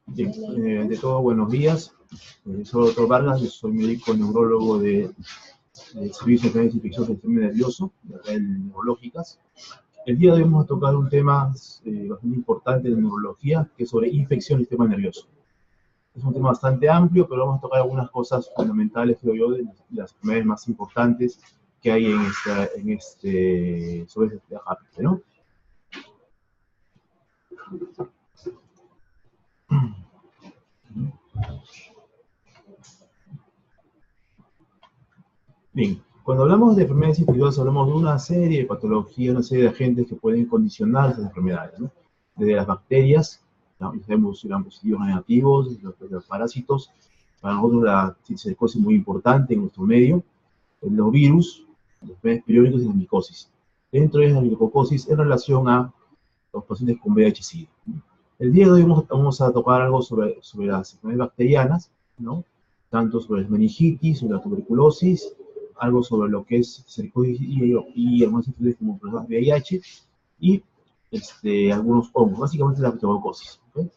Bien, de todo, buenos días. Soy el Dr. Vargas, yo soy médico neurólogo del Servicio de Infección del Sistema Nervioso, de neurológicas. El día de hoy vamos a tocar un tema bastante importante de neurología, que es sobre infección del sistema nervioso. Es un tema bastante amplio, pero vamos a tocar algunas cosas fundamentales, creo yo, de las enfermedades más importantes que hay sobre este capítulo, ¿no? Bien, cuando hablamos de enfermedades infecciosas hablamos de una serie de patologías, una serie de agentes que pueden condicionar esas enfermedades, ¿no? Desde las bacterias, ¿no? Sabemos si eran positivos o negativos, los parásitos, para nosotros la cisticercosis es muy importante en nuestro medio, los virus, los enfermedades periódicas y la micosis. Dentro de la micocosis en relación a los pacientes con VIH-Sida. El día de hoy vamos a tocar algo sobre las enfermedades bacterianas, ¿no? Tanto sobre la meningitis, sobre la tuberculosis, algo sobre lo que es cercosis y algunas enfermedades como problemas de VIH y algunos hongos, básicamente la tuberculosis. ¿Okay?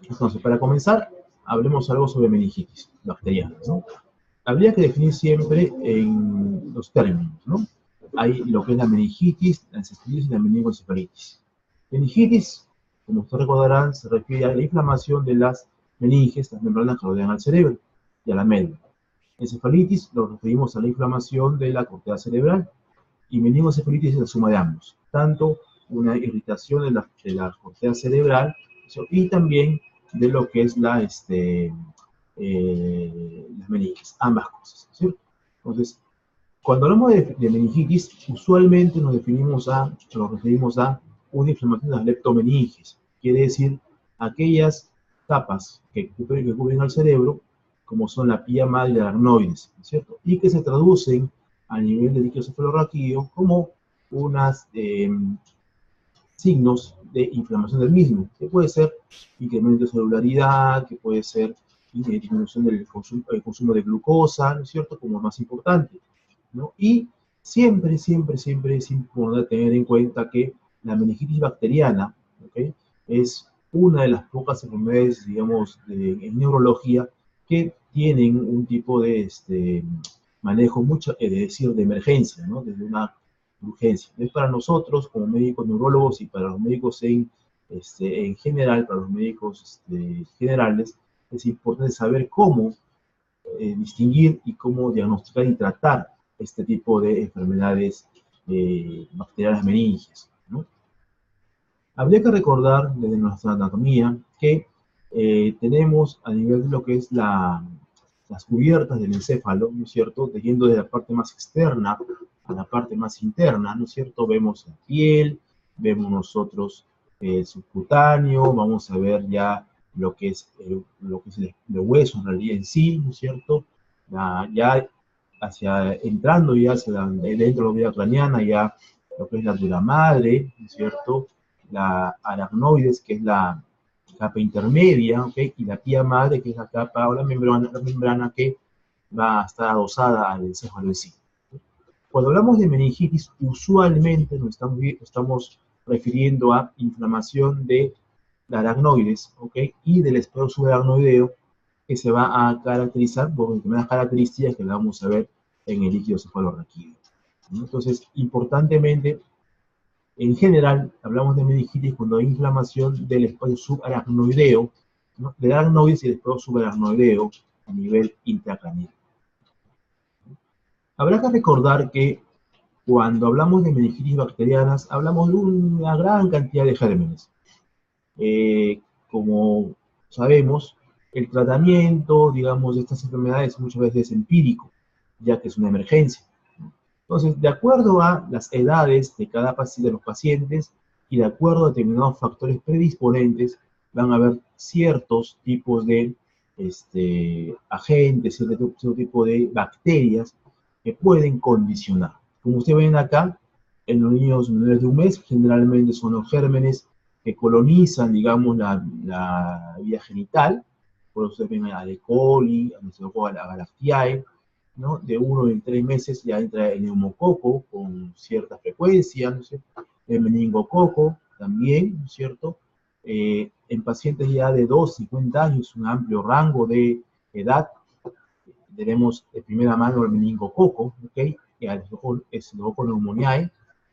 Entonces, para comenzar, hablemos algo sobre meningitis bacteriana, ¿no? Habría que definir siempre en los términos, ¿no? Hay lo que es la meningitis, la encefalitis y la meningoencefalitis. Meningitis, como ustedes recordarán, se refiere a la inflamación de las meninges, las membranas que rodean al cerebro y a la médula. Encefalitis lo referimos a la inflamación de la corteza cerebral y meningoencefalitis es la suma de ambos, tanto una irritación de la corteza cerebral y también de lo que es las meninges, ambas cosas, ¿cierto? Entonces, cuando hablamos de meningitis, usualmente nos referimos a una inflamación de las leptomeninges, quiere decir aquellas capas que cubren al cerebro, como son la pía madre y la aracnoides, ¿cierto? Y que se traducen a nivel del líquido cefalorraquídeo como unos signos de inflamación del mismo, que puede ser incremento de celularidad, que puede ser disminución del consumo de glucosa, ¿no es cierto?, como más importante, ¿no? Y siempre es importante tener en cuenta que la meningitis bacteriana, ¿okay?, es una de las pocas enfermedades, digamos, en neurología que tienen un tipo de manejo de emergencia, ¿no?, desde una urgencia. Es para nosotros, como médicos neurólogos y para los médicos en general, para los médicos generales, es importante saber cómo distinguir y cómo diagnosticar y tratar este tipo de enfermedades bacterianas meninges, ¿no? Habría que recordar desde nuestra anatomía que tenemos a nivel de lo que es las cubiertas del encéfalo, ¿no es cierto?, yendo de la parte más externa a la parte más interna, ¿no es cierto? Vemos la piel, vemos nosotros el subcutáneo, vamos a ver ya lo que es el hueso en realidad en sí, ¿no es cierto? Ya entrando ya hacia dentro de la vida craneana, ya lo que es la dura madre, ¿no es cierto? La aracnoides, que es la capa intermedia, ¿ok? Y la pía madre, que es la capa o la membrana que va a estar adosada al encéfalo en sí. Cuando hablamos de meningitis, usualmente nos estamos refiriendo a inflamación de la aracnoides, ¿ok?, y del esporo subaracnoideo, que se va a caracterizar por determinadas características que la vamos a ver en el líquido cefalorraquídeo. Entonces, importantemente, en general, hablamos de meningitis cuando hay inflamación del espacio subaracnoideo, ¿no?, del aracnoides y del esporo subaracnoideo a nivel intracraneal. Habrá que recordar que cuando hablamos de meningitis bacterianas, hablamos de una gran cantidad de gérmenes. Como sabemos, el tratamiento, digamos, de estas enfermedades muchas veces es empírico, ya que es una emergencia. Entonces, de acuerdo a las edades de cada paciente, de los pacientes, y de acuerdo a determinados factores predisponentes, van a haber ciertos tipos de agentes, cierto tipo de bacterias que pueden condicionar. Como ustedes ven acá, en los niños menores de un mes, generalmente son los gérmenes que colonizan, digamos, la vía genital. Por eso ustedes ven a E. coli, a Galactiae, ¿no? De 1 en 3 meses ya entra el neumococo con cierta frecuencia, ¿no es cierto? El meningococo también, ¿no es cierto? En pacientes ya de 2, 50 años, un amplio rango de edad, tenemos de primera mano el meningococo, ¿ok? Y el Staphylococcus pneumoniae.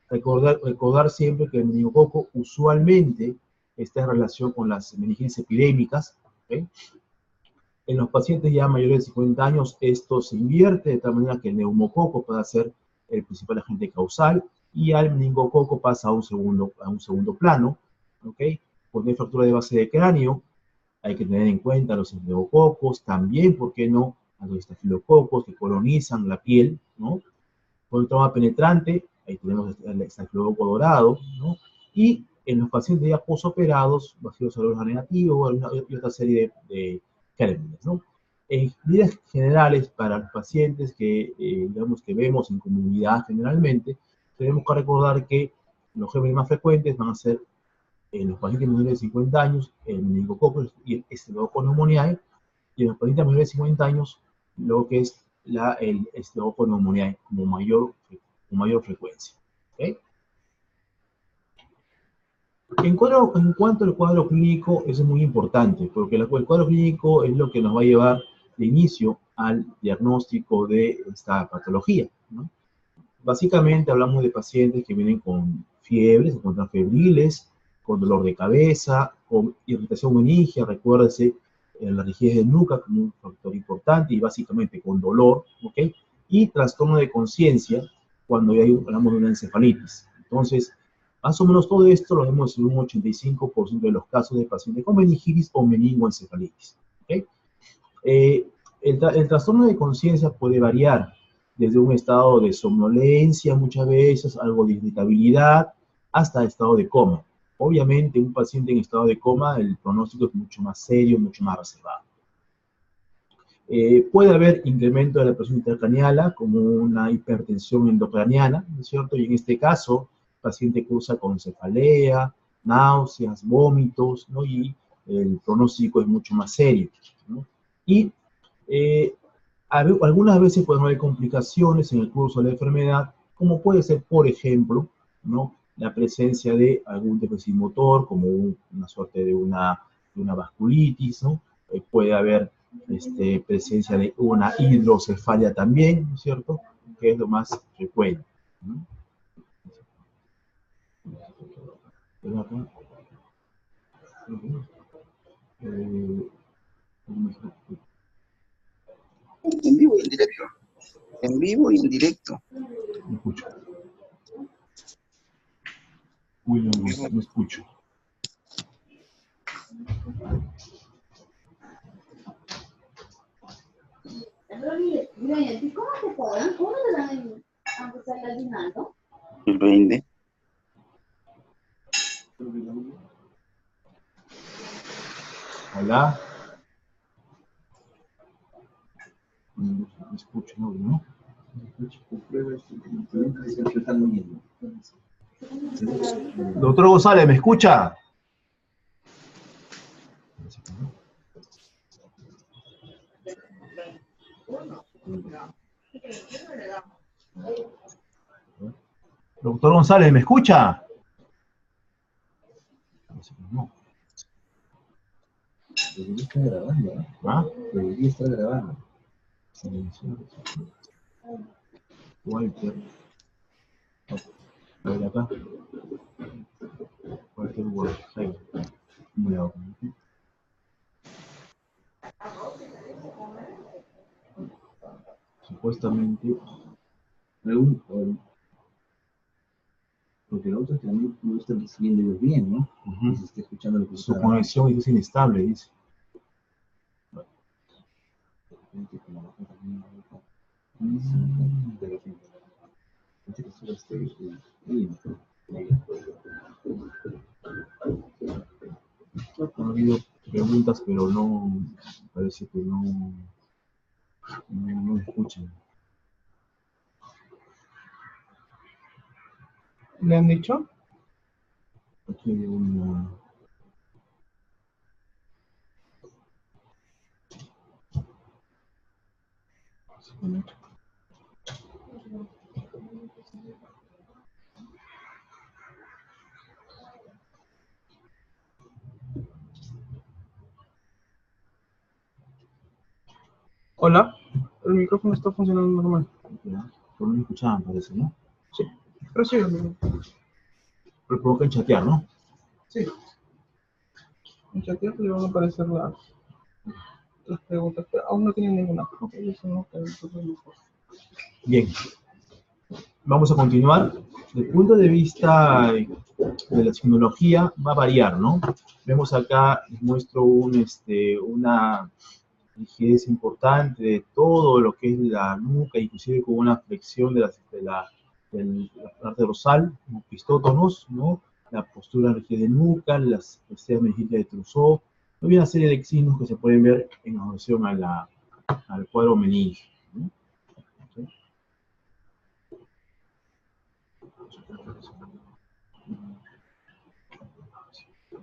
Recordar siempre que el meningococo usualmente está en relación con las meningitis epidémicas, ¿ok? En los pacientes ya mayores de 50 años, esto se invierte de tal manera que el neumococo pueda ser el principal agente causal y al meningococo pasa a un segundo plano, ¿ok? Cuando hay fractura de base de cráneo, hay que tener en cuenta los estafilococos, también, ¿por qué no?, a los estafilococos que colonizan la piel, ¿no? Con el trauma penetrante, ahí tenemos el estafilococo dorado, ¿no? Y en los pacientes ya posoperados, Bacillus cereus negativos y otra serie de gérmenes, ¿no? En líneas generales, para los pacientes que, digamos, que vemos en comunidad generalmente, tenemos que recordar que los gérmenes más frecuentes van a ser en los pacientes menores de 50 años, el meningococo y el Staphylococcus pneumoniae, y en los pacientes menores de 50 años, lo que es el Staphylococcus pneumoniae con mayor frecuencia. ¿Okay? En cuanto al cuadro clínico, eso es muy importante, porque el cuadro clínico es lo que nos va a llevar de inicio al diagnóstico de esta patología, ¿no? Básicamente hablamos de pacientes que vienen con fiebre, se encuentran febriles, con dolor de cabeza, con irritación meningia, recuérdese la rigidez de nuca como un factor importante y básicamente con dolor, ¿ok? Y trastorno de conciencia cuando ya hablamos de una encefalitis. Entonces, más o menos todo esto lo vemos en un 85% de los casos de pacientes con meningitis o meningoencefalitis, ¿ok? El trastorno de conciencia puede variar desde un estado de somnolencia muchas veces, algo de irritabilidad, hasta estado de coma. Obviamente, un paciente en estado de coma, el pronóstico es mucho más serio, mucho más reservado. Puede haber incremento de la presión intracraneal, como una hipertensión endocraniana, ¿no es cierto? Y en este caso, el paciente cursa con cefalea, náuseas, vómitos, ¿no? Y el pronóstico es mucho más serio, ¿no? Y algunas veces pueden haber complicaciones en el curso de la enfermedad, como puede ser, por ejemplo, ¿no?, la presencia de algún déficit motor, como una suerte de una vasculitis, ¿no? Puede haber presencia de una hidrocefalia también, ¿no es cierto?, que es lo más frecuente, ¿no? En vivo y en directo. En vivo y en directo. Me escucho. William, me escucho. ¿Cómo te pagan? ¿Cómo te dan a empezar el aguinaldo? El 20. Hola. Me escucho, ¿no? Doctor González, ¿me escucha? Doctor González, ¿me escucha? No. Debería estar grabando, ¿eh? ¿Ah? Debería estar grabando. Walter. A ver acá. Walter Walter. Supuestamente. Porque la otra también no está recibiendo ellos bien, ¿no? Se está escuchando lo que su conexión es inestable, dice. Ha habido preguntas, pero no, parece que no escuchan. ¿Le han dicho? Aquí hay una... Hola, el micrófono está funcionando normal. Ya, por no me escuchaban, parece, ¿no? Sí, pero sí, amigo. Pero provocan chatear, ¿no? Sí. En chat le van a aparecer las preguntas, pero aún no tienen ninguna. Ok, eso no, que nosotros no. Bien, vamos a continuar. Desde el punto de vista de la tecnología va a variar, ¿no? Vemos acá, les muestro una rigidez importante de todo lo que es la nuca, inclusive con una flexión de la parte dorsal, como pistótonos, ¿no? La postura rígida de nuca, las meningitales de Trousseau. Hay una serie de signos que se pueden ver en relación al cuadro meningio, ¿no?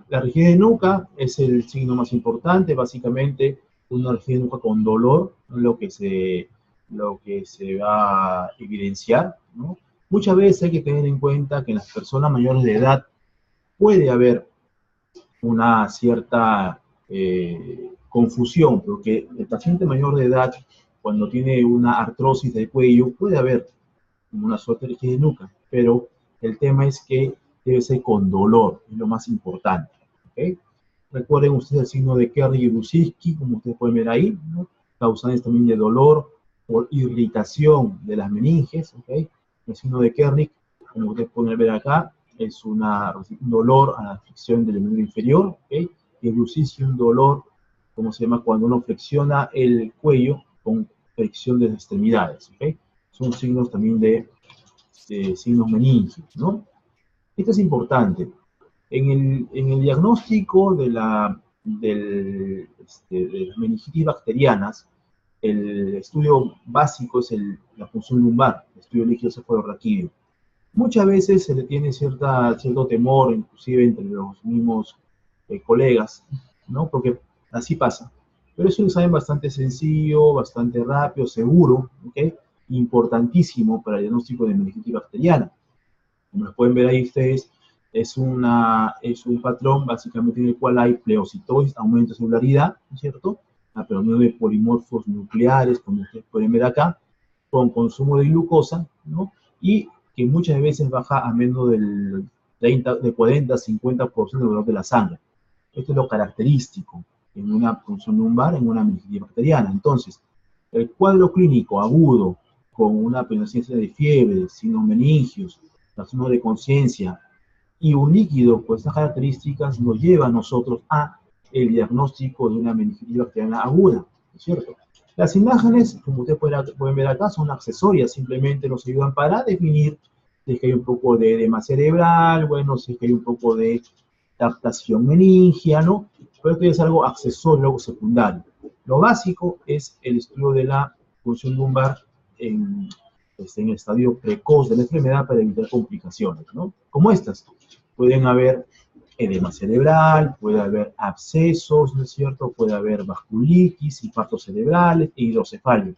La rigidez de nuca es el signo más importante, básicamente una rigidez de nuca con dolor, ¿no? lo que se va a evidenciar, ¿no? Muchas veces hay que tener en cuenta que en las personas mayores de edad puede haber una cierta confusión, porque el paciente mayor de edad, cuando tiene una artrosis del cuello, puede haber una suerte de rigidez de nuca, pero el tema es que debe ser con dolor, es lo más importante, ¿ok? Recuerden ustedes el signo de Kerr y Brusicki, como ustedes pueden ver ahí, ¿no? Causantes también de dolor por irritación de las meninges, ¿ok? El signo de Kerr, como ustedes pueden ver acá, es un dolor a la flexión del miembro inferior, ¿ok? Y Brusicki un dolor, ¿cómo se llama? Cuando uno flexiona el cuello con flexión de las extremidades, ¿ok? Son signos también de signos meningios, ¿no? Esto es importante. En el diagnóstico de las meningitis bacterianas, el estudio básico es la punción lumbar, el estudio líquido cefalorraquídeo. Muchas veces se le tiene cierto temor, inclusive entre los mismos colegas, ¿no? Porque así pasa. Pero es un examen bastante sencillo, bastante rápido, seguro, ¿ok? Importantísimo para el diagnóstico de meningitis bacteriana. Como lo pueden ver ahí ustedes, es un patrón básicamente en el cual hay pleocitosis, aumento de celularidad, ¿no es cierto? La predominancia de polimorfos nucleares, como ustedes pueden ver acá, con consumo de glucosa, ¿no? Y que muchas veces baja a menos del 40-50% del valor de la sangre. Esto es lo característico en una punción lumbar, en una meningitis bacteriana. Entonces, el cuadro clínico agudo, con una presencia de fiebre, signos meningios, trastorno de conciencia y un líquido con estas características nos lleva a nosotros a el diagnóstico de una meningitis bacteriana aguda, ¿no es cierto? Las imágenes, como ustedes pueden ver acá, son accesorias, simplemente nos ayudan para definir si es que hay un poco de edema cerebral, bueno, si es que hay un poco de captación meningia, ¿no? Pero esto es algo accesorio, algo secundario. Lo básico es el estudio de la punción lumbar en el estadio precoz de la enfermedad para evitar complicaciones, ¿no? Como estas. Pueden haber edema cerebral, puede haber abscesos, ¿no es cierto? Puede haber vasculitis, infartos cerebrales e hidrocefalia.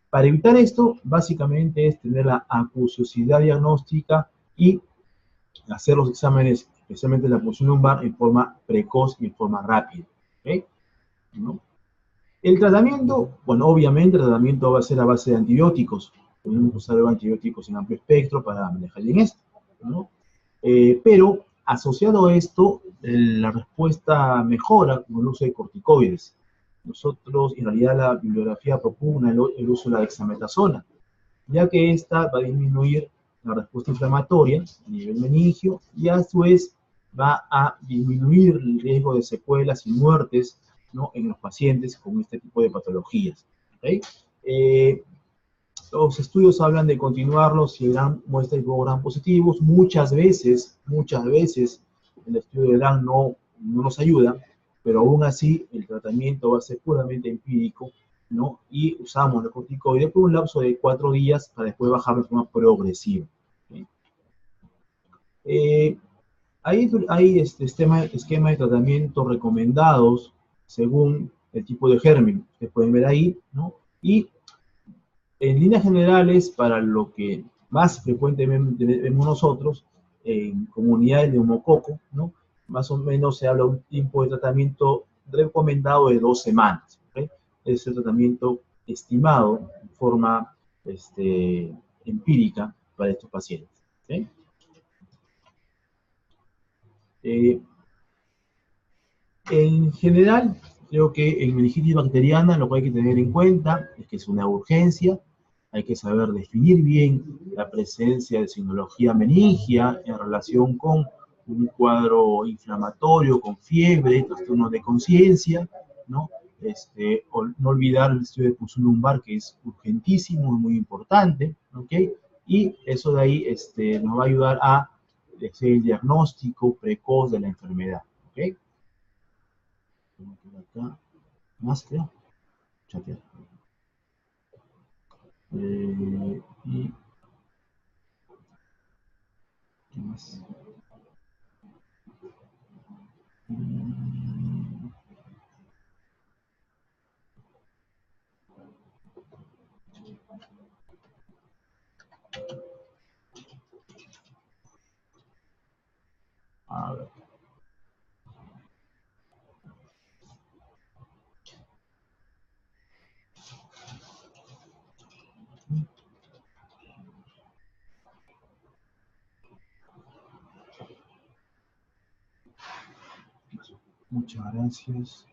Para evitar esto, básicamente es tener la acuciosidad diagnóstica y hacer los exámenes, especialmente la punción lumbar, en forma precoz y en forma rápida, ¿ok? ¿No? El tratamiento, bueno, obviamente el tratamiento va a ser a base de antibióticos. Podemos usar antibióticos en amplio espectro para manejar bien esto, ¿no? Pero asociado a esto, la respuesta mejora con el uso de corticoides. Nosotros, en realidad, la bibliografía propugna el uso de la dexametasona, ya que esta va a disminuir la respuesta inflamatoria a nivel meningio y a su vez va a disminuir el riesgo de secuelas y muertes, ¿no?, en los pacientes con este tipo de patologías, ¿okay? Los estudios hablan de continuarlos si dan muestras y gran positivos. Muchas veces, el estudio de Dan no nos ayuda, pero aún así el tratamiento va a ser puramente empírico, ¿no? Y usamos el corticoide por un lapso de 4 días para después bajar de forma progresiva, ¿okay? Hay esquema de tratamiento recomendados según el tipo de germen. Ustedes pueden ver ahí, ¿no? Y en líneas generales, para lo que más frecuentemente vemos nosotros, en comunidades de neumococo, ¿no?, más o menos se habla de un tiempo de tratamiento recomendado de 2 semanas, ¿okay? Es el tratamiento estimado de forma empírica para estos pacientes. ¿Sí? En general, creo que en meningitis bacteriana lo que hay que tener en cuenta es que es una urgencia, hay que saber definir bien la presencia de sinología meningia en relación con un cuadro inflamatorio, con fiebre, trastorno de conciencia, ¿no? No olvidar el estudio de punción lumbar, que es urgentísimo, muy importante, ¿ok? Y eso de ahí nos va a ayudar a hacer el diagnóstico precoz de la enfermedad, ¿ok? Acá, más creo, chatear. Y ¿qué más? A ver. Muchas gracias.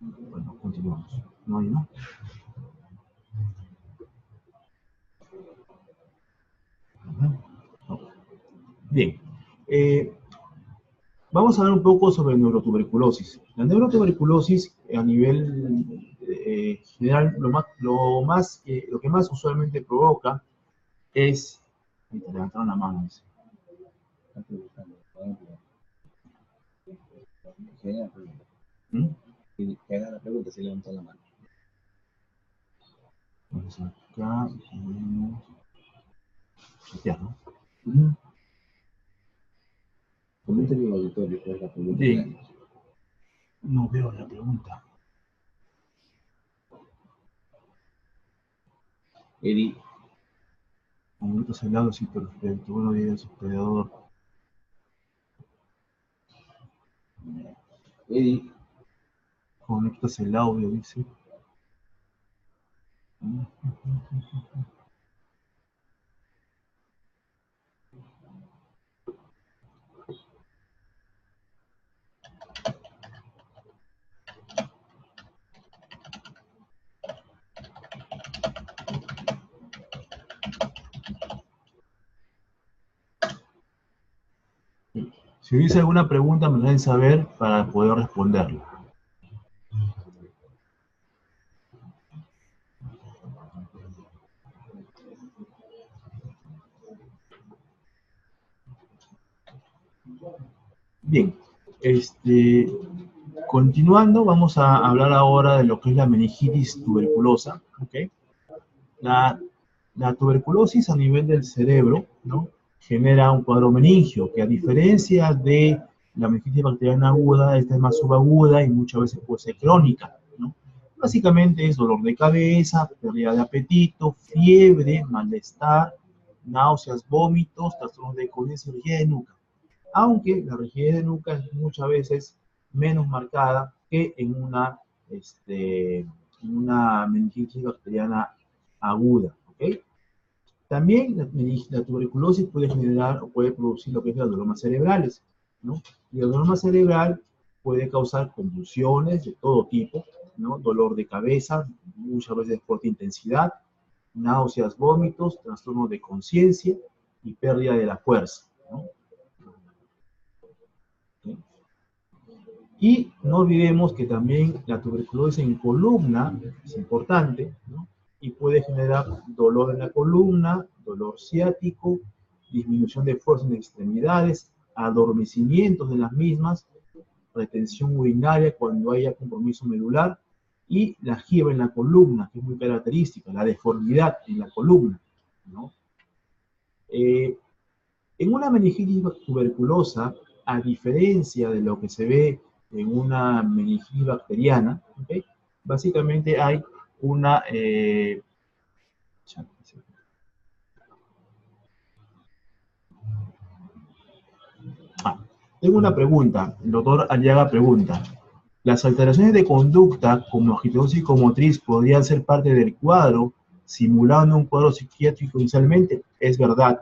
Bueno, continuamos. ¿No hay, no? No. Bien. Vamos a hablar un poco sobre neurotuberculosis. La neurotuberculosis a nivel general, lo que más usualmente provoca es... Ahí te levantaron la mano. ¿Mm? Que haga la pregunta, si levantó la mano. Entonces acá podemos chatear, ¿no? Comenta en el auditorio cuál es la pregunta. Bien. No veo la pregunta. Eri, Momentos helados y perfecto. Buenos días, hospedador. Eri, Conectas el audio, dice. Si hubiese alguna pregunta, me lo deben saber para poder responderla. Bien, continuando, vamos a hablar ahora de lo que es la meningitis tuberculosa, ¿ok? La tuberculosis a nivel del cerebro, ¿no? Genera un cuadro meningio, que a diferencia de la meningitis bacteriana aguda, esta es más subaguda y muchas veces puede ser crónica, ¿no? Básicamente es dolor de cabeza, pérdida de apetito, fiebre, malestar, náuseas, vómitos, trastornos de conciencia y rigidez de nuca. Aunque la rigidez de nuca es muchas veces menos marcada que en una meningitis bacteriana aguda, ¿ok? También la tuberculosis puede generar o puede producir lo que es adenomas cerebrales, ¿no? Y el adenoma cerebral puede causar convulsiones de todo tipo, ¿no? Dolor de cabeza, muchas veces de fuerte intensidad, náuseas, vómitos, trastorno de conciencia y pérdida de la fuerza, ¿no? ¿Sí? Y no olvidemos que también la tuberculosis en columna es importante, ¿no? Y puede generar dolor en la columna, dolor ciático, disminución de fuerza en extremidades, adormecimientos de las mismas, retención urinaria cuando haya compromiso medular y la jiba en la columna, que es muy característica, la deformidad en la columna, ¿no? En una meningitis tuberculosa, a diferencia de lo que se ve en una meningitis bacteriana, ¿okay? Básicamente hay una... tengo una pregunta, el doctor Aliaga pregunta, Las alteraciones de conducta, como agitación psicomotriz, podrían ser parte del cuadro, simulando un cuadro psiquiátrico inicialmente. Es verdad.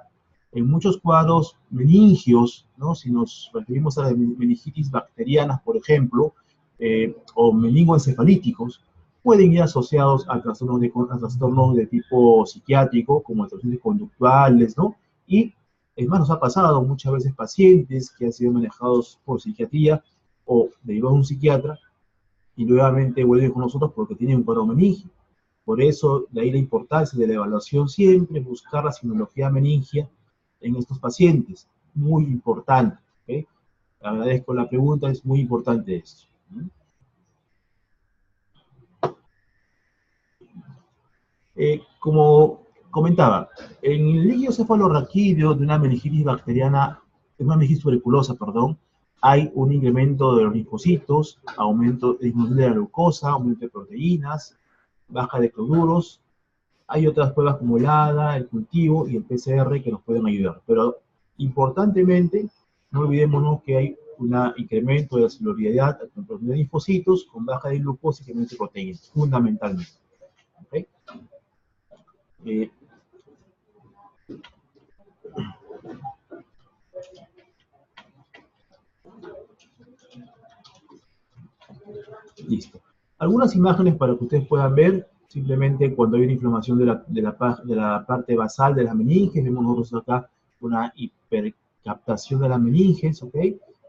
En muchos cuadros meningios, ¿no? Si nos referimos a las meningitis bacterianas, por ejemplo, o meningoencefalíticos, pueden ir asociados a trastornos de tipo psiquiátrico, como alteraciones conductuales, ¿no? Y, es más, nos ha pasado muchas veces pacientes que han sido manejados por psiquiatría o derivados de un psiquiatra, y nuevamente vuelven con nosotros porque tienen un cuadro meningio. Por eso, de ahí la importancia de la evaluación siempre, buscar la sinología meningia en estos pacientes. Muy importante. ¿Okay? Agradezco la pregunta, es muy importante esto. Como comentaba, en el líquido cefalorraquídeo de una meningitis bacteriana, de una meningitis tuberculosa, perdón, hay un incremento de los linfocitos, aumento de la glucosa, aumento de proteínas, baja de cloruros. Hay otras pruebas como el ADA, el cultivo y el PCR que nos pueden ayudar. Pero, importantemente, no olvidémonos que hay un incremento de la celularidad de linfocitos con baja de glucosa y incremento de proteínas, fundamentalmente. ¿Okay? Listo. Algunas imágenes para que ustedes puedan ver, simplemente cuando hay una inflamación de la parte basal de las meninges, vemos nosotros acá una hipercaptación de las meninges, ¿ok?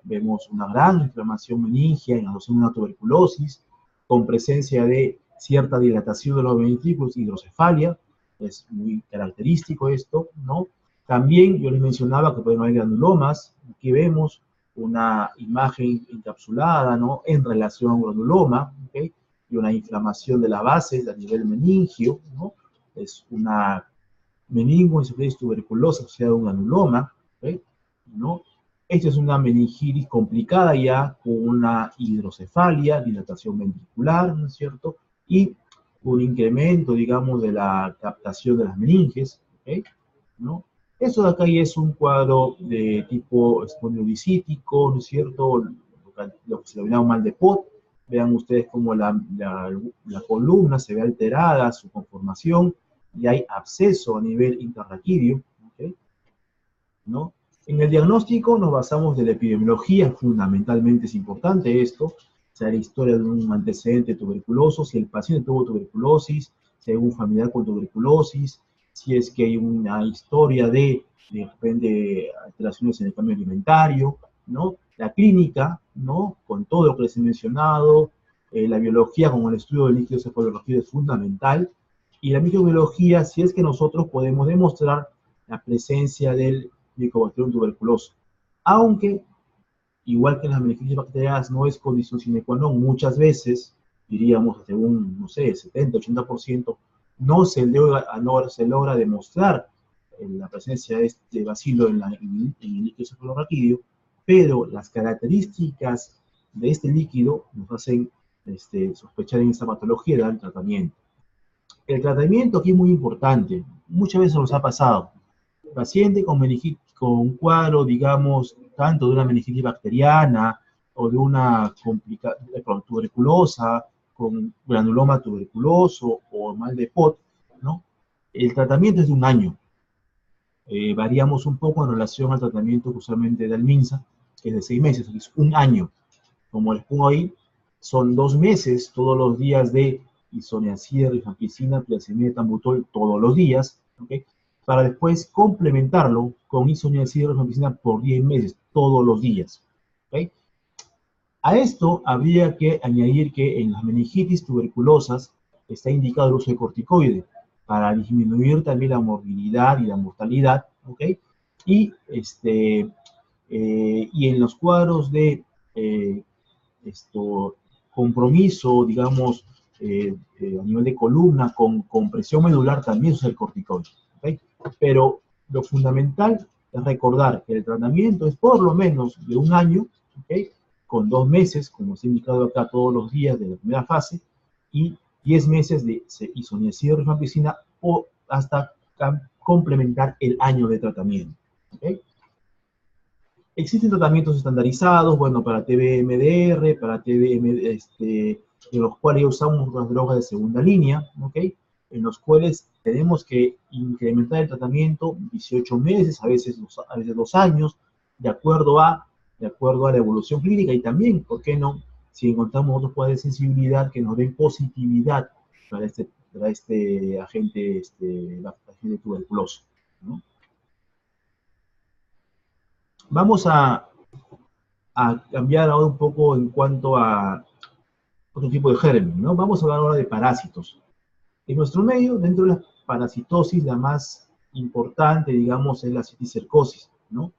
Vemos una gran inflamación meningia en asociación a una tuberculosis, con presencia de cierta dilatación de los ventrículos, hidrocefalia, es muy característico esto, ¿no? También yo les mencionaba que pueden haber granulomas, aquí vemos una imagen encapsulada, ¿no? En relación a un granuloma, ¿ok? Y una inflamación de las bases a nivel meningio, ¿no? Es una meningoencefalitis tuberculosa asociada a un granuloma, ¿ok? ¿No? Esta es una meningitis complicada ya, con una hidrocefalia, dilatación ventricular, ¿no es cierto? Y un incremento, digamos, de la captación de las meninges, ¿ok? ¿No? Eso de acá ya es un cuadro de tipo espondilocítico, ¿no es cierto? Lo que se denomina un mal de Pot. Vean ustedes cómo la columna se ve alterada, su conformación, y hay absceso a nivel intrarraquídeo, ¿okay? ¿No? En el diagnóstico nos basamos de la epidemiología, fundamentalmente es importante esto, o sea, la historia de un antecedente tuberculoso, si el paciente tuvo tuberculosis, si hay un familiar con tuberculosis, si es que hay una historia de repente, alteraciones en el cambio alimentario, ¿no? La clínica, ¿no? Con todo lo que les he mencionado, la biología como el estudio del líquido cefalorraquídeo es fundamental, y la microbiología, si es que nosotros podemos demostrar la presencia del Mycobacterium tuberculoso. Aunque, igual que en las meningitis bacterianas, no es condición sine qua non, muchas veces, diríamos hasta un, no sé, 70-80%, no se logra demostrar la presencia de este bacilo en el líquido cefalorraquídeo, pero las características de este líquido nos hacen sospechar en esta patología y dar el tratamiento. El tratamiento aquí es muy importante, muchas veces nos ha pasado. Paciente con un cuadro, digamos, tanto de una meningitis bacteriana o de una tuberculosa, con granuloma tuberculoso o mal de Pot, ¿no? El tratamiento es de un año. Variamos un poco en relación al tratamiento que usualmente da el MINSA, que es de 6 meses, es un año. Como les pongo ahí, son 2 meses todos los días de isoniazida, rifampicina, tiazimida, tambutol todos los días, ¿okay? Para después complementarlo con isoniazida, rifampicina por 10 meses todos los días, ¿okay? A esto habría que añadir que en las meningitis tuberculosas está indicado el uso de corticoide para disminuir también la morbilidad y la mortalidad, ¿ok? Y en los cuadros de compromiso, digamos, a nivel de columna con compresión medular también usa el corticoide, ¿ok? Pero lo fundamental es recordar que el tratamiento es por lo menos de un año, ¿ok? Con 2 meses, como se ha indicado acá, todos los días de la primera fase, y 10 meses de isoniazida, rifampicina, o hasta complementar el año de tratamiento, ¿ok? Existen tratamientos estandarizados, bueno, para TBMDR, para TBM, en los cuales usamos las drogas de segunda línea, ¿ok? En los cuales tenemos que incrementar el tratamiento 18 meses, a veces 2 años, de acuerdo a la evolución clínica y también, ¿por qué no? Si encontramos otros cuadros de sensibilidad que nos den positividad para este agente, agente tuberculoso, ¿no? Vamos a cambiar ahora un poco en cuanto a otro tipo de germen, ¿no? Vamos a hablar ahora de parásitos. En nuestro medio, dentro de la parasitosis, la más importante, digamos, es la cisticercosis, ¿no?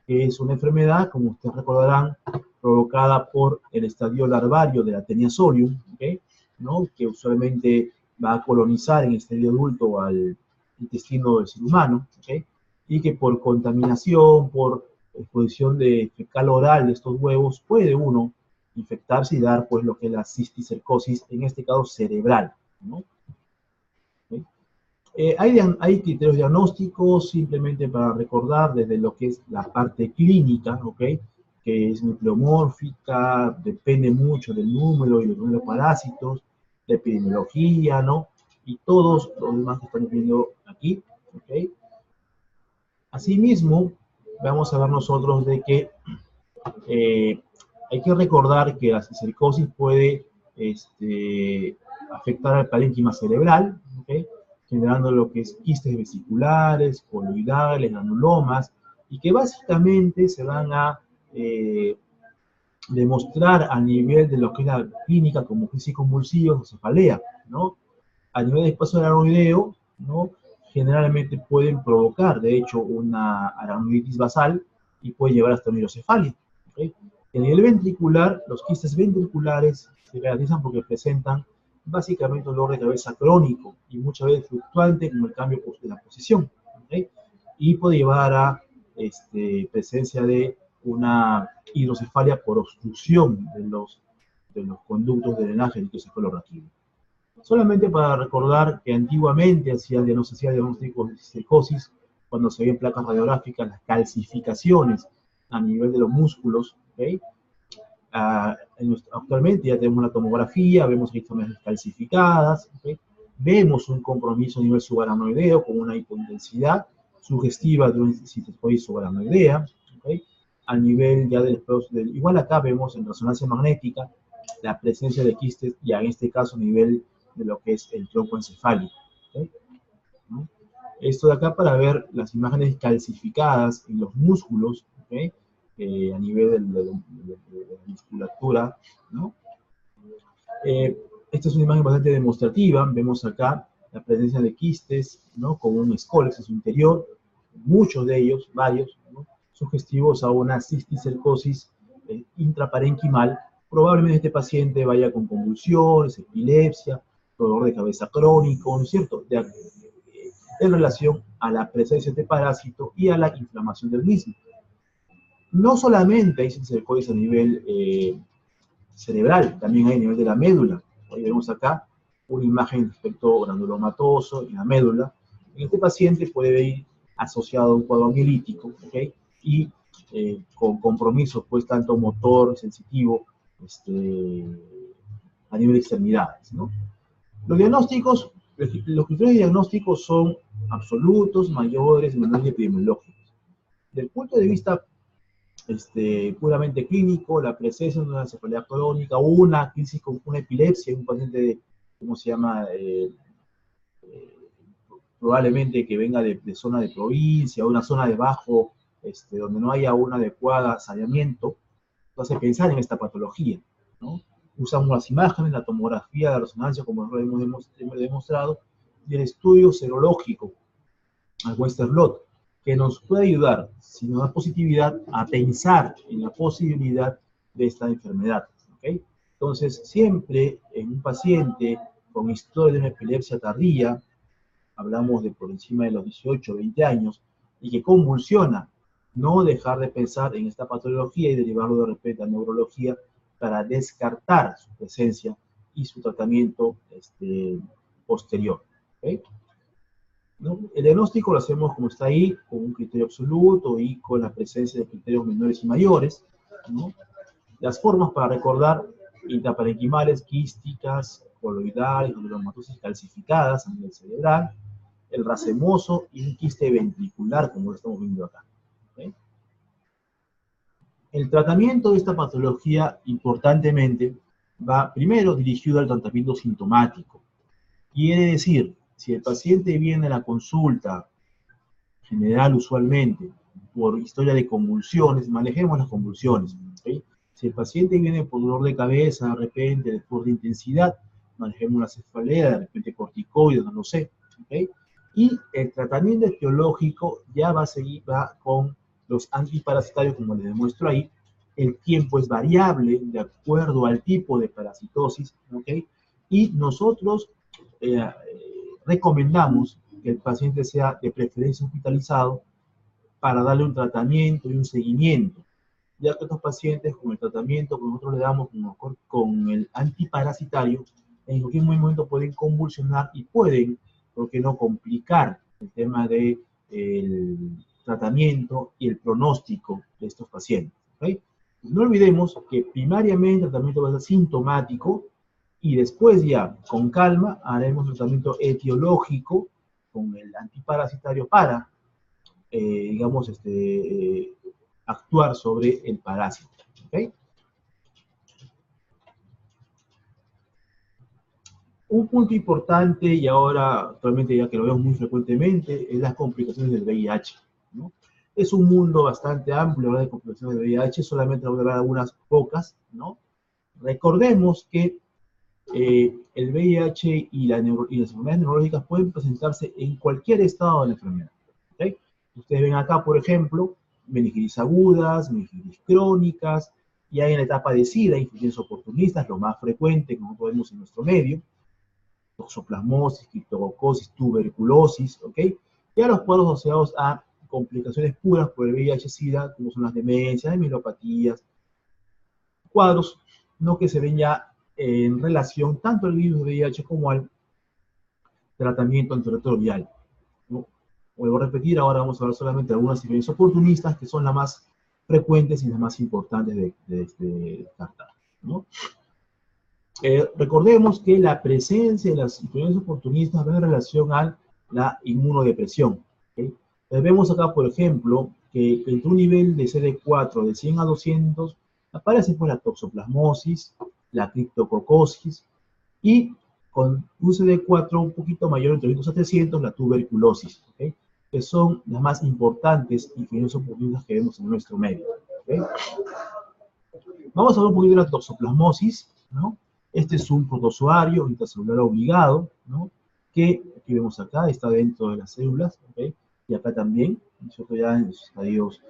Que es una enfermedad, como ustedes recordarán, provocada por el estadio larvario de la Taenia solium, ¿okay? ¿No? Que usualmente va a colonizar en el estadio adulto al intestino del ser humano, ¿okay? Y que por contaminación, por exposición de fecal oral de estos huevos, puede uno infectarse y dar pues lo que es la cisticercosis, en este caso cerebral, ¿no? ¿Okay? Hay criterios diagnósticos, simplemente para recordar, desde lo que es la parte clínica, ¿ok? Que es nucleomórfica, depende mucho del número y del número de parásitos, la epidemiología, ¿no? Y todos los demás que están viendo aquí, ¿ok? Asimismo, vamos a ver nosotros de que hay que recordar que la cisticercosis puede afectar al parénquima cerebral, ¿ok? Generando lo que es quistes vesiculares, coloidales, granulomas, y que básicamente se van a demostrar a nivel de lo que es la clínica como crisis convulsivas o cefalea, ¿no? A nivel de espacio aracnoideo, ¿no? Generalmente pueden provocar, de hecho, una aracnoiditis basal y puede llevar hasta una hidrocefalia, ¿okay? A nivel ventricular, los quistes ventriculares se caracterizan porque presentan básicamente un dolor de cabeza crónico y muchas veces fluctuante como el cambio de la posición, ¿okay? Y puede llevar a presencia de una hidrocefalia por obstrucción de los conductos de drenaje líquido-cefalorraquídeo. Solamente para recordar que antiguamente se hacía diagnóstico de cisticercosis cuando se ven placas radiográficas, las calcificaciones a nivel de los músculos, ¿okay? Actualmente ya tenemos una tomografía, vemos que hay zonas calcificadas, ¿okay? Vemos un compromiso a nivel subaracnoideo con una hipointensidad sugestiva de una cisticercosis subaracnoidea, ¿okay? A nivel ya igual acá vemos en resonancia magnética la presencia de quistes, ya en este caso a nivel de lo que es el tronco encefálico, ¿okay? ¿No? Esto de acá para ver las imágenes calcificadas en los músculos, ¿okay? A nivel de la musculatura, ¿no? Esta es una imagen bastante demostrativa. Vemos acá la presencia de quistes, ¿no? Con un escólex en su interior, muchos de ellos, varios, ¿no? Sugestivos a una cisticercosis intraparenquimal. Probablemente este paciente vaya con convulsiones, epilepsia, dolor de cabeza crónico, ¿no es cierto? En relación a la presencia de parásito y a la inflamación del mismo. No solamente hay cisticercosis a nivel cerebral, también hay a nivel de la médula. Hoy vemos acá una imagen de aspecto granulomatoso en la médula. En este paciente puede ir asociado a un cuadro mielítico, ¿okay? Y con compromisos, pues, tanto motor, sensitivo, a nivel de extremidades, ¿no? Los diagnósticos, los criterios diagnósticos son absolutos, mayores, menores y epidemiológicos. Desde el punto de vista puramente clínico, la presencia de una cefalea crónica, una crisis con una epilepsia, un paciente de, ¿cómo se llama? Probablemente que venga de zona de provincia, o una zona de bajo, donde no haya un adecuado saneamiento, nos hace pensar en esta patología, ¿no? Usamos las imágenes, la tomografía, la resonancia, como hemos demostrado, y el estudio serológico, al Western blot, que nos puede ayudar, si nos da positividad, a pensar en la posibilidad de esta enfermedad, ¿okay? Entonces, siempre en un paciente con historia de una epilepsia tardía, hablamos de por encima de los 18 o 20 años, y que convulsiona, no dejar de pensar en esta patología y derivarlo de repente a neurología para descartar su presencia y su tratamiento posterior, ¿okay? ¿no? El diagnóstico lo hacemos como está ahí, con un criterio absoluto y con la presencia de criterios menores y mayores, ¿no? Las formas para recordar: intraparenquimales, quísticas, coloidales, granulomatosis calcificadas a nivel cerebral, el racemoso y un quiste ventricular, como lo estamos viendo acá. ¿Okay? El tratamiento de esta patología, importantemente, va primero dirigido al tratamiento sintomático. Quiere decir, si el paciente viene a la consulta general usualmente por historia de convulsiones, manejemos las convulsiones. ¿Okay? Si el paciente viene por dolor de cabeza, de repente, después de intensidad, manejemos la cefalea, de repente corticoides, no lo sé. ¿Okay? Y el tratamiento etiológico ya va con los antiparasitarios, como les demuestro ahí. El tiempo es variable de acuerdo al tipo de parasitosis, ¿okay? Y nosotros recomendamos que el paciente sea de preferencia hospitalizado para darle un tratamiento y un seguimiento, ya que estos pacientes con el tratamiento que nosotros le damos con el antiparasitario, en cualquier momento pueden convulsionar y pueden, ¿por qué no?, complicar el tema del tratamiento y el pronóstico de estos pacientes. ¿Okay? No olvidemos que primariamente el tratamiento va a ser sintomático y después ya, con calma, haremos un tratamiento etiológico con el antiparasitario para, digamos, actuar sobre el parásito. ¿Okay? Un punto importante, y ahora actualmente ya que lo vemos muy frecuentemente, es las complicaciones del VIH, ¿no? Es un mundo bastante amplio hablar de complicaciones del VIH, solamente voy a hablar de algunas pocas, ¿no? Recordemos que el VIH y las enfermedades neurológicas pueden presentarse en cualquier estado de la enfermedad. ¿Okay? Ustedes ven acá, por ejemplo, meningitis agudas, meningitis crónicas, y hay en la etapa de SIDA, infecciones oportunistas, lo más frecuente que nosotros vemos en nuestro medio, toxoplasmosis, criptococosis, tuberculosis, ¿ok? Y a los cuadros asociados a complicaciones puras por el VIH-Sida, como son las demencias, amilopatías, cuadros no que se ven ya en relación tanto al virus de VIH como al tratamiento antirretroviral, ¿no? Vuelvo a repetir, ahora vamos a hablar solamente de algunas infecciones oportunistas que son las más frecuentes y las más importantes de descartar, ¿no? Recordemos que la presencia de las infecciones oportunistas va en relación a la inmunodepresión. ¿Okay? Entonces vemos acá, por ejemplo, que entre un nivel de CD4 de 100 a 200 aparece pues la toxoplasmosis, la criptococosis, y con un CD4 un poquito mayor, entre 200 a 300, la tuberculosis, ¿okay? Que son las más importantes infecciones oportunistas que vemos en nuestro medio. ¿Okay? Vamos a ver un poquito de la toxoplasmosis, ¿no? Este es un protozoario intracelular obligado, ¿no? Que aquí vemos acá, está dentro de las células, ¿okay? Y acá también, ¿cierto? Ya en los estadios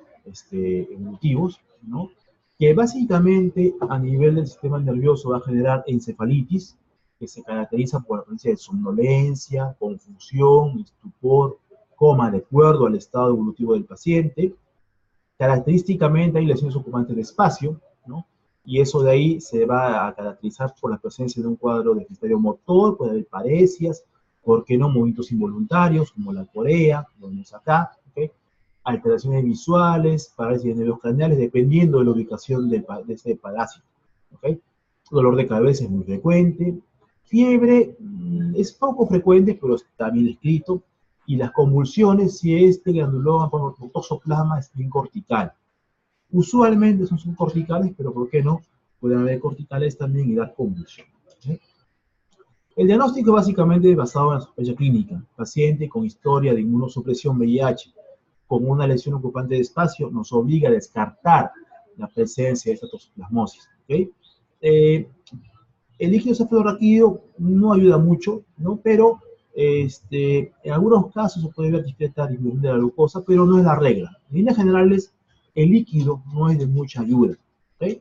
evolutivos, ¿no? Que básicamente a nivel del sistema nervioso va a generar encefalitis, que se caracteriza por la presencia de somnolencia, confusión, estupor, coma, de acuerdo al estado evolutivo del paciente. Característicamente hay lesiones ocupantes de espacio, ¿no? Y eso de ahí se va a caracterizar por la presencia de un cuadro de criterio motor, puede haber paresias, ¿por qué no? Movimientos involuntarios, como la corea, lo vemos acá, ¿okay? Alteraciones visuales, parálisis de nervios craneales, dependiendo de la ubicación de este parásito, ¿okay? Dolor de cabeza es muy frecuente, fiebre es poco frecuente, pero está bien escrito, y las convulsiones, si este granuloma con toxoplasma es bien cortical. Usualmente son subcorticales, pero ¿por qué no? Pueden haber corticales también y dar convulsión. ¿Okay? El diagnóstico básicamente es basado en la sospecha clínica. Paciente con historia de inmunosupresión VIH con una lesión ocupante de espacio nos obliga a descartar la presencia de esta toxoplasmosis. ¿Okay? El líquido cefalorraquídeo no ayuda mucho, ¿no? Pero en algunos casos se puede ver discreta disminución de la glucosa, pero no es la regla. En líneas generales, el líquido no es de mucha ayuda. ¿Okay?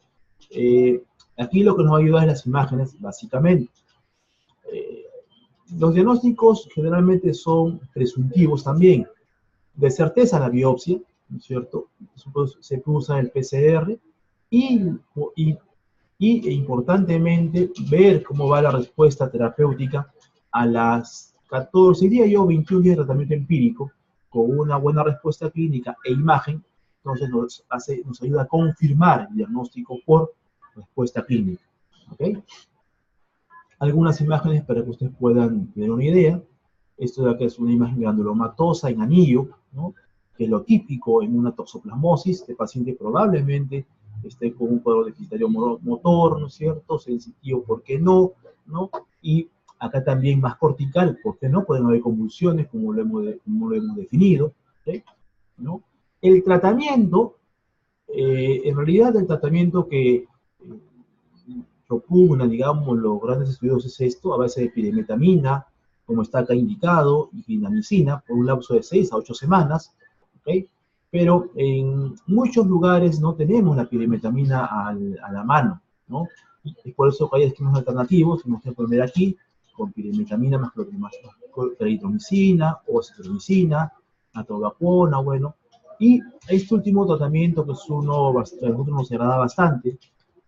Aquí lo que nos va a ayudar es las imágenes, básicamente. Los diagnósticos generalmente son presuntivos también. De certeza la biopsia, ¿no es cierto? Se usa el PCR y importantemente ver cómo va la respuesta terapéutica a las 14, diría yo, 21 días de tratamiento empírico, con una buena respuesta clínica e imagen, entonces nos ayuda a confirmar el diagnóstico por respuesta clínica. ¿Ok? Algunas imágenes para que ustedes puedan tener una idea. Esto de acá es una imagen granulomatosa en anillo, ¿no? Que es lo típico en una toxoplasmosis. Este paciente probablemente esté con un cuadro deficitario motor, ¿no es cierto? Sensitivo, ¿por qué no? ¿No? Y acá también más cortical, ¿por qué no? Pueden haber convulsiones, como lo hemos definido, ¿okay? ¿No? El tratamiento, en realidad el tratamiento que propugnan, digamos, los grandes estudios es esto, a base de pirimetamina, como está acá indicado, y clindamicina, por un lapso de 6 a 8 semanas, ¿ok? Pero en muchos lugares no tenemos la pirimetamina a la mano, ¿no? Y es por eso que hay esquemas alternativos, como ustedes pueden ver aquí, con pirimetamina más claritromicina, o citromicina, atorvaquona, bueno. Y este último tratamiento, que es uno que a nosotros nos agrada bastante,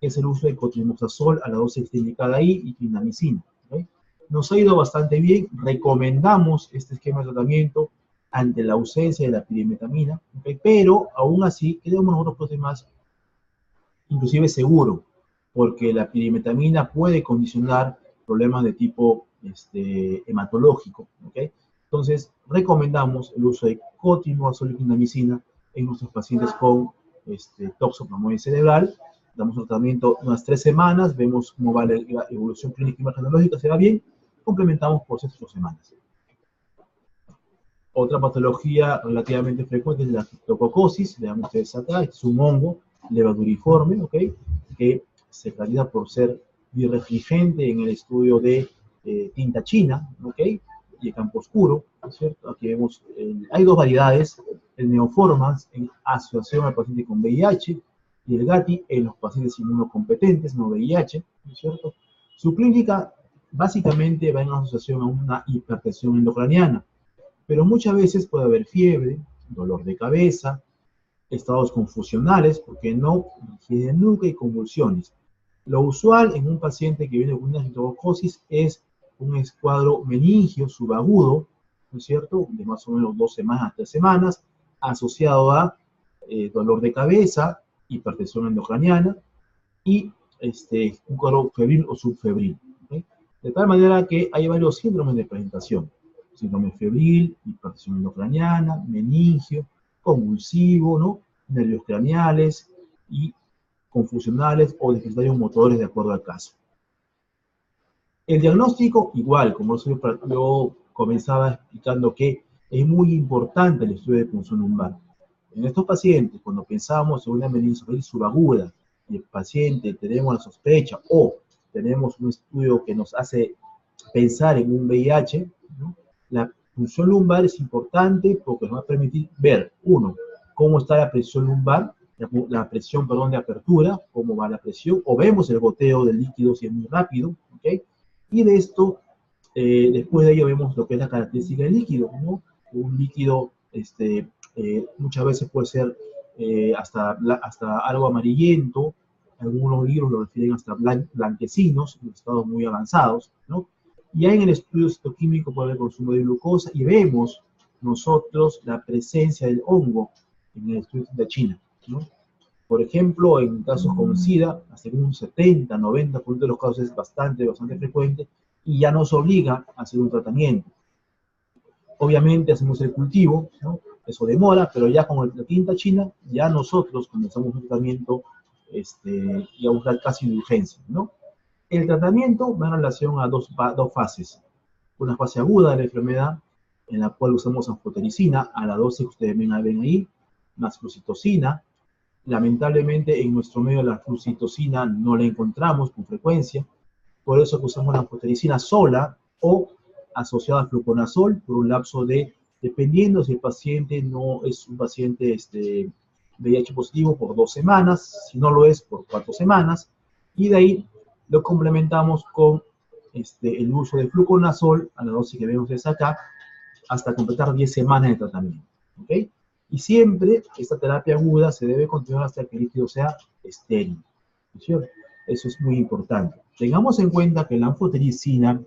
es el uso de cotrimoxazol a la dosis que está indicada ahí y clindamicina. ¿Okay? Nos ha ido bastante bien, recomendamos este esquema de tratamiento ante la ausencia de la pirimetamina, ¿okay? Pero aún así queremos nosotros problemas inclusive seguro, porque la pirimetamina puede condicionar problemas de tipo hematológico. ¿Okay? Entonces recomendamos el uso de cotrimoxazol y clindamicina en nuestros pacientes con toxoplasmosis cerebral. Damos un tratamiento unas 3 semanas, vemos cómo va la evolución clínica y imagenológica, se va bien, complementamos por 6 semanas. Otra patología relativamente frecuente es la criptococosis, vean ustedes acá, este es un hongo levaduriforme, ¿ok? Que se caracteriza por ser birrefringente en el estudio de tinta china, ¿ok? Y el campo oscuro, ¿no es cierto? Aquí vemos, hay 2 variedades, el neoformans en asociación al paciente con VIH, y el GATI en los pacientes inmunocompetentes, no VIH, ¿no es cierto? Su clínica básicamente va en asociación a una hipertensión endocraniana, pero muchas veces puede haber fiebre, dolor de cabeza, estados confusionales, porque no rigidez nuca y convulsiones. Lo usual en un paciente que viene con una criptococosis es un cuadro meningio subagudo, ¿no es cierto?, de más o menos 2 semanas a 3 semanas, asociado a dolor de cabeza, hipertensión endocraniana y un cuadro febril o subfebril. ¿Okay? De tal manera que hay varios síndromes de presentación. Síndrome febril, hipertensión endocraniana, meningio, convulsivo, ¿no? Nervios craneales y confusionales o deficitarios motores de acuerdo al caso. El diagnóstico, igual, como yo comenzaba explicando que es muy importante el estudio de punción lumbar. En estos pacientes, cuando pensamos en una meningitis subaguda y el paciente tenemos la sospecha o tenemos un estudio que nos hace pensar en un VIH, ¿no? La punción lumbar es importante porque nos va a permitir ver, uno, cómo está la presión lumbar, la presión, perdón, de apertura, cómo va la presión, o vemos el goteo del líquido si es muy rápido, ¿ok? Y de esto, después de ello vemos lo que es la característica del líquido, ¿no? Un líquido, muchas veces puede ser hasta algo amarillento, algunos libros lo refieren hasta blanquecinos, en estados muy avanzados, ¿no? Y ahí en el estudio citoquímico puede haber consumo de glucosa y vemos nosotros la presencia del hongo en el estudio de China, ¿no? Por ejemplo, en casos con SIDA, hasta un 70-90% de los casos es bastante frecuente y ya nos obliga a hacer un tratamiento. Obviamente hacemos el cultivo, ¿no? Eso demora, pero ya con la tinta china, ya nosotros comenzamos un tratamiento y a buscar casi de urgencia, ¿no? El tratamiento va en relación a dos fases. Una fase aguda de la enfermedad, en la cual usamos anfotericina a la dosis que ustedes ven ahí, más flucitocina. Lamentablemente en nuestro medio la flucitocina no la encontramos con frecuencia, por eso que usamos la anfotericina sola o asociada a fluconazol por un lapso de, dependiendo si el paciente no es un paciente VIH positivo, por 2 semanas, si no lo es, por 4 semanas, y de ahí lo complementamos con el uso de fluconazol a la dosis que vemos desde acá, hasta completar 10 semanas de tratamiento. ¿Okay? Y siempre esta terapia aguda se debe continuar hasta que el líquido sea estéril. ¿Cierto? Eso es muy importante. Tengamos en cuenta que la anfotericina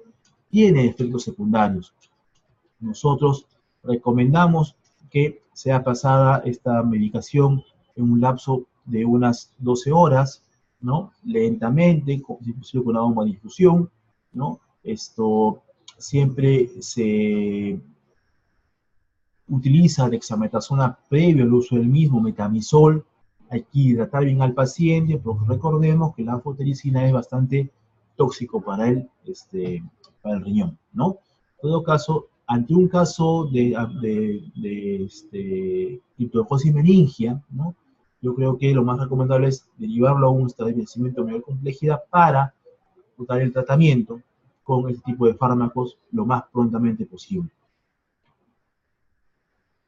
tiene efectos secundarios. Nosotros recomendamos que sea pasada esta medicación en un lapso de unas 12 horas, ¿no? Lentamente, inclusive con una bomba de infusión, ¿no? Esto siempre se utiliza dexametasona previo al uso del mismo, metamizol. Hay que hidratar bien al paciente, porque recordemos que la anfotericina es bastante tóxico para para el riñón, ¿no? En todo caso, ante un caso de criptocosis meningia, ¿no? Yo creo que lo más recomendable es derivarlo a un establecimiento de mayor complejidad para dar el tratamiento con este tipo de fármacos lo más prontamente posible.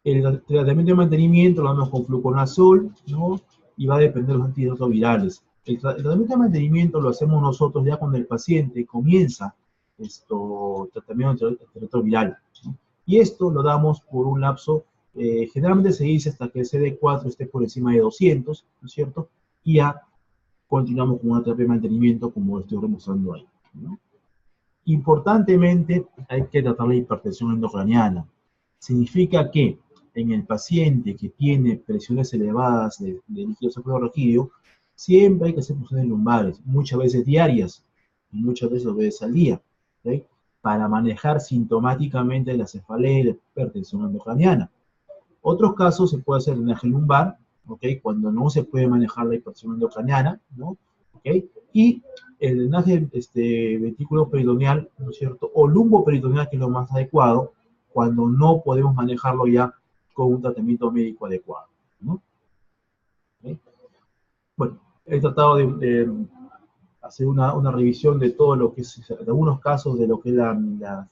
El tratamiento de mantenimiento lo damos con fluconazol, ¿no? Y va a depender de los antirretrovirales. El tratamiento de mantenimiento lo hacemos nosotros ya cuando el paciente comienza tratamiento antirretroviral, ¿no? Y esto lo damos por un lapso, generalmente se dice hasta que el CD4 esté por encima de 200, ¿no es cierto? Y ya continuamos con una terapia de mantenimiento como lo estoy demostrando ahí, ¿no? Importantemente, hay que tratar la hipertensión endocraniana. Significa que en el paciente que tiene presiones elevadas de líquido cefalorraquídeo, siempre hay que hacer punciones lumbares, muchas veces diarias, muchas veces 2 veces al día, ¿okay? Para manejar sintomáticamente la cefalea y la hipertensión endocraniana. Otros casos se puede hacer drenaje lumbar, ¿okay? Cuando no se puede manejar la hipertensión endocraniana, ¿no? ¿Okay? Y el drenaje ventículo peritoneal, ¿no es cierto? O lumboperitoneal, que es lo más adecuado, cuando no podemos manejarlo ya con un tratamiento médico adecuado, ¿no? ¿Okay? Bueno, he tratado de hacer una revisión de todo lo que es, de algunos casos de lo que es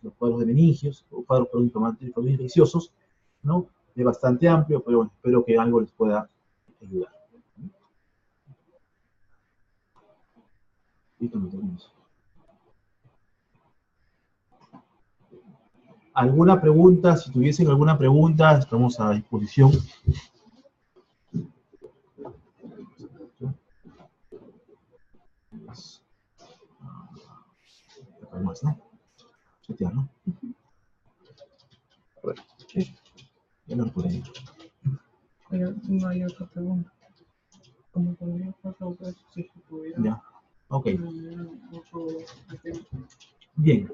los cuadros de meningios, o cuadros infecciosos, ¿no? Es bastante amplio, pero bueno, espero que algo les pueda ayudar. ¿Alguna pregunta? Si tuviesen alguna pregunta, estamos a disposición. Más, ¿no? Setear, ¿no? Sí. Ya lo recuerdo. No hay otra pregunta. ¿Cómo podría pasar si se pudiera? Ya, ok. Otro ejemplo. Bien,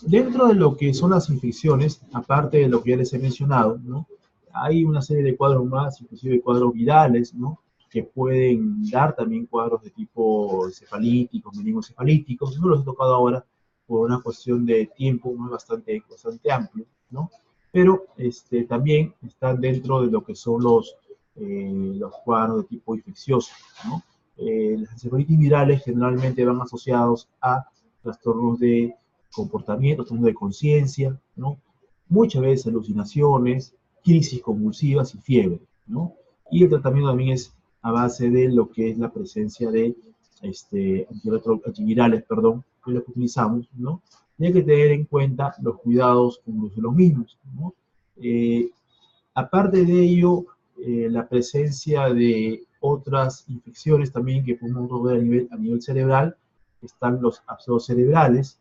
dentro de lo que son las infecciones, aparte de lo que ya les he mencionado, ¿no? Hay una serie de cuadros más, inclusive cuadros virales, ¿no? Que pueden dar también cuadros de tipo encefalíticos, meningocefalíticos. No los he tocado ahora por una cuestión de tiempo, no es bastante amplio, ¿no? Pero también están dentro de lo que son los cuadros de tipo infeccioso, ¿no? Las encefalitis virales generalmente van asociados a trastornos de comportamiento, trastornos de conciencia, ¿no? Muchas veces alucinaciones, crisis convulsivas y fiebre, ¿no? Y el tratamiento también es a base de lo que es la presencia de antivirales, perdón, que es lo que utilizamos, ¿no? Y hay que tener en cuenta los cuidados con los mismos, ¿no? Aparte de ello, la presencia de otras infecciones también que podemos ver a nivel cerebral, están los abscesos cerebrales,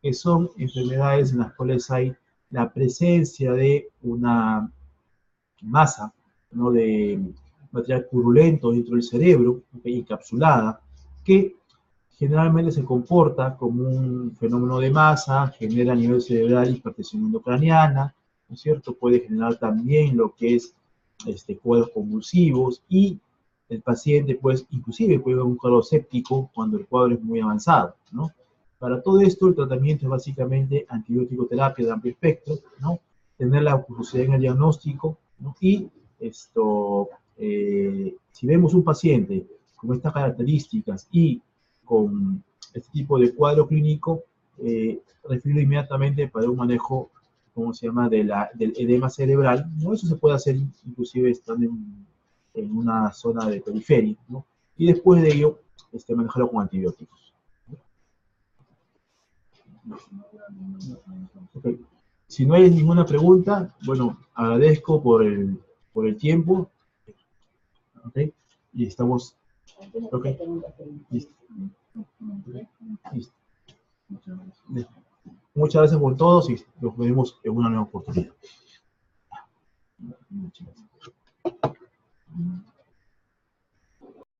que son enfermedades en las cuales hay la presencia de una masa, ¿no? De material purulento dentro del cerebro, encapsulada, que generalmente se comporta como un fenómeno de masa, genera a nivel cerebral hipertensión endocraniana, ¿no es cierto? Puede generar también lo que es cuadros convulsivos y el paciente, pues, inclusive puede haber un cuadro séptico cuando el cuadro es muy avanzado, ¿no? Para todo esto, el tratamiento es básicamente antibiótico terapia de amplio espectro, ¿no? Tener la curiosidad en el diagnóstico, ¿no? Y si vemos un paciente con estas características y con este tipo de cuadro clínico, refiero inmediatamente para un manejo, ¿cómo se llama?, del edema cerebral, ¿no? Eso se puede hacer inclusive estando en una zona de periferia, ¿no? Y después de ello, manejarlo con antibióticos. Okay. Si no hay ninguna pregunta, bueno, agradezco por el tiempo. Okay. Y estamos... Okay. Listo. Listo. Muchas gracias por todos y nos vemos en una nueva oportunidad. Muchas gracias.